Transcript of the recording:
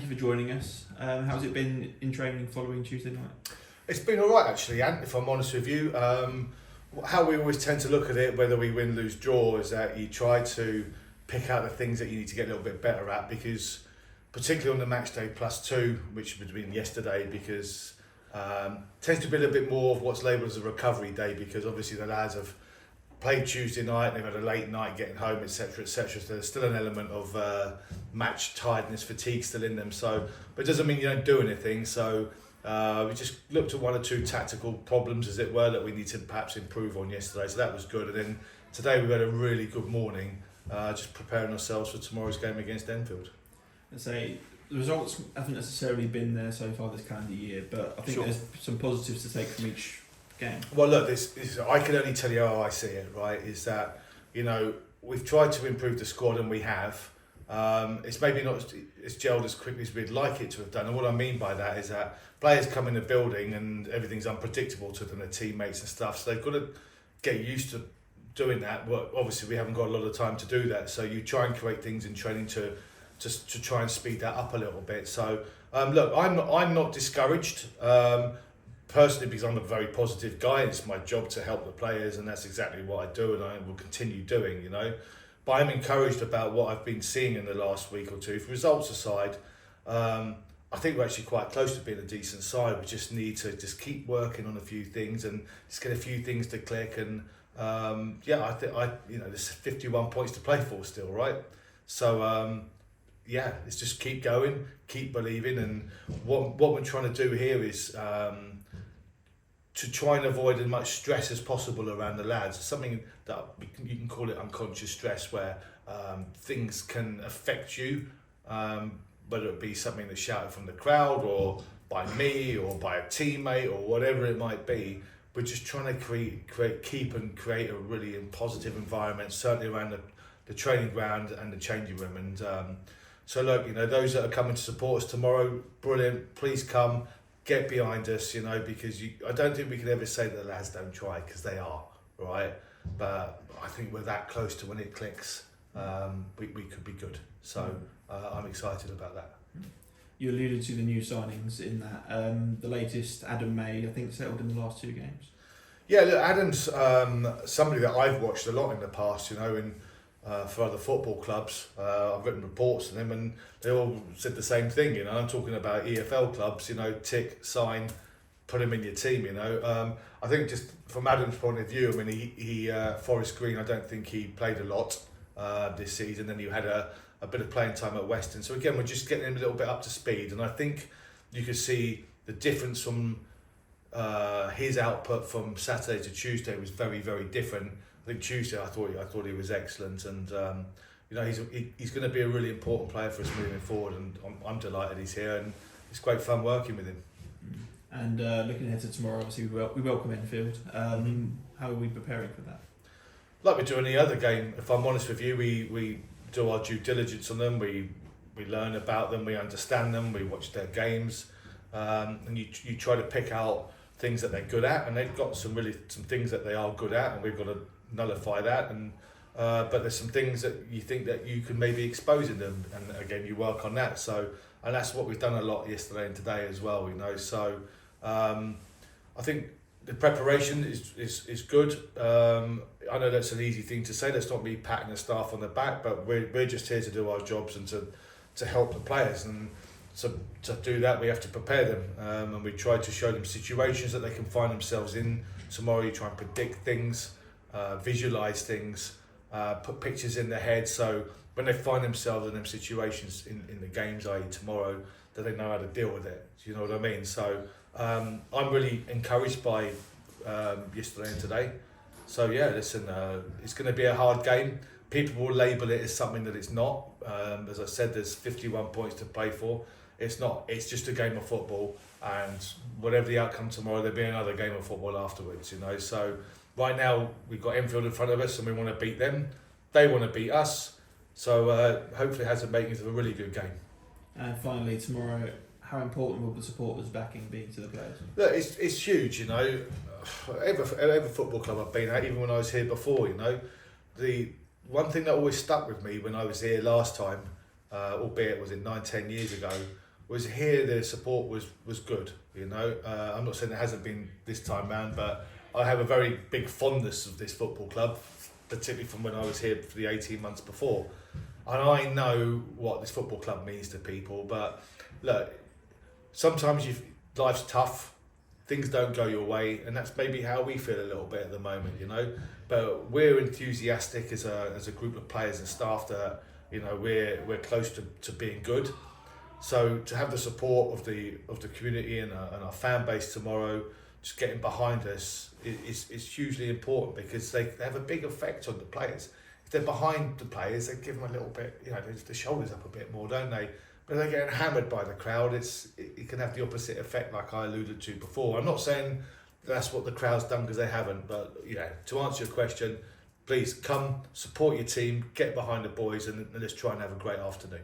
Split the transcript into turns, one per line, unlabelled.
you for joining us. How's it been in training following Tuesday night?
It's been all right actually, Ant, if I'm honest with you. How we always tend to look at it, whether we win, lose, draw, is that you try to pick out the things that you need to get a little bit better at, because particularly on the match day +2, which would have been yesterday, because tends to be a little bit more of what's labelled as a recovery day, because obviously the lads have played Tuesday night, they've had a late night getting home, etc., etc. So there's still an element of match tiredness, fatigue still in them. So, but it doesn't mean you don't do anything. So we just looked at one or two tactical problems, as it were, that we need to perhaps improve on yesterday. So that was good. And then today we had a really good morning, just preparing ourselves for tomorrow's game against Enfield.
I say the results haven't necessarily been there so far this calendar year, but I think there's some positives to take from each game.
Well, look, this I can only tell you how I see it. Right, is that we've tried to improve the squad, and we have. It's maybe not as gelled as quickly as we'd like it to have done. And what I mean by that is that players come in the building and everything's unpredictable to them, their teammates and stuff. So they've got to get used to doing that. Well, obviously we haven't got a lot of time to do that. So you try and create things in training to try and speed that up a little bit. So look, I'm not discouraged. Personally, because I'm a very positive guy, it's my job to help the players, and that's exactly what I do, and I will continue doing, But I'm encouraged about what I've been seeing in the last week or two. For results aside, I think we're actually quite close to being a decent side. We just need to just keep working on a few things and just get a few things to click. And I think there's 51 points to play for still, right? So let's just keep going, keep believing, and what we're trying to do here is to try and avoid as much stress as possible around the lads. Something that you can call it unconscious stress, where things can affect you, whether it be something that's shouted from the crowd or by me or by a teammate or whatever it might be. We're just trying to keep a really positive environment, certainly around the training ground and the changing room. And so look, those that are coming to support us tomorrow, brilliant. Please come. Get behind us, because I don't think we can ever say that the lads don't try, because they are, right? But I think we're that close to when it clicks, we could be good. So I'm excited about that.
You alluded to the new signings in that. The latest, Adam May, I think, settled in the last 2 games.
Yeah, look, Adam's somebody that I've watched a lot in the past, for other football clubs. I've written reports to them, and they all said the same thing. I'm talking about EFL clubs. Tick, sign, put him in your team. I think just from Adam's point of view, I mean, he Forest Green, I don't think he played a lot this season. Then you had a bit of playing time at Western. So again, we're just getting him a little bit up to speed, and I think you could see the difference from his output from Saturday to Tuesday was very, very different. I think Tuesday I thought he was excellent, and he's going to be a really important player for us moving forward, and I'm delighted he's here, and it's great fun working with him.
And looking ahead to tomorrow, obviously we welcome Enfield. How are we preparing for that?
Like we do any other game, if I'm honest with you, we do our due diligence on them, we learn about them, we understand them, we watch their games, and you try to pick out things that they're good at, and they've got some things that they are good at, and we've got to nullify that, and but there's some things that you think that you can maybe expose in them, and again you work on that. So, and that's what we've done a lot yesterday and today as well, so I think the preparation is good. I know that's an easy thing to say, that's not me patting the staff on the back, but we're just here to do our jobs and to help the players, and so to do that we have to prepare them, and we try to show them situations that they can find themselves in. Tomorrow you try and predict things, visualize things, put pictures in their head, so when they find themselves in them situations in the games, i.e. tomorrow, that they know how to deal with it. Do you know what I mean? So I'm really encouraged by yesterday and today. So yeah, listen, it's going to be a hard game. People will label it as something that it's not. As I said, there's 51 points to play for. It's not. It's just a game of football, and whatever the outcome tomorrow, there'll be another game of football afterwards. So right now we've got Enfield in front of us, and we want to beat them. They want to beat us. So hopefully it has the makings of a really good game.
And finally, tomorrow, how important will the supporters' backing be to the players?
Look, it's huge. Every football club I've been at, even when I was here before, the one thing that always stuck with me when I was here last time, albeit was it 9-10 years ago, Whereas here, the support was good. You know, I'm not saying it hasn't been this time round, but I have a very big fondness of this football club, particularly from when I was here for the 18 months before. And I know what this football club means to people. But look, sometimes life's tough, things don't go your way, and that's maybe how we feel a little bit at the moment, you know. But we're enthusiastic as a group of players and staff that, you know, we're close to being good. So to have the support of the community and our fan base tomorrow, just getting behind us is hugely important, because they have a big effect on the players. If they're behind the players, they give them a little bit, you know, the shoulders up a bit more, don't they? But if they're getting hammered by the crowd, it can have the opposite effect, like I alluded to before. I'm not saying that's what the crowd's done, because they haven't, but you know, to answer your question, please come support your team, get behind the boys, and let's try and have a great afternoon.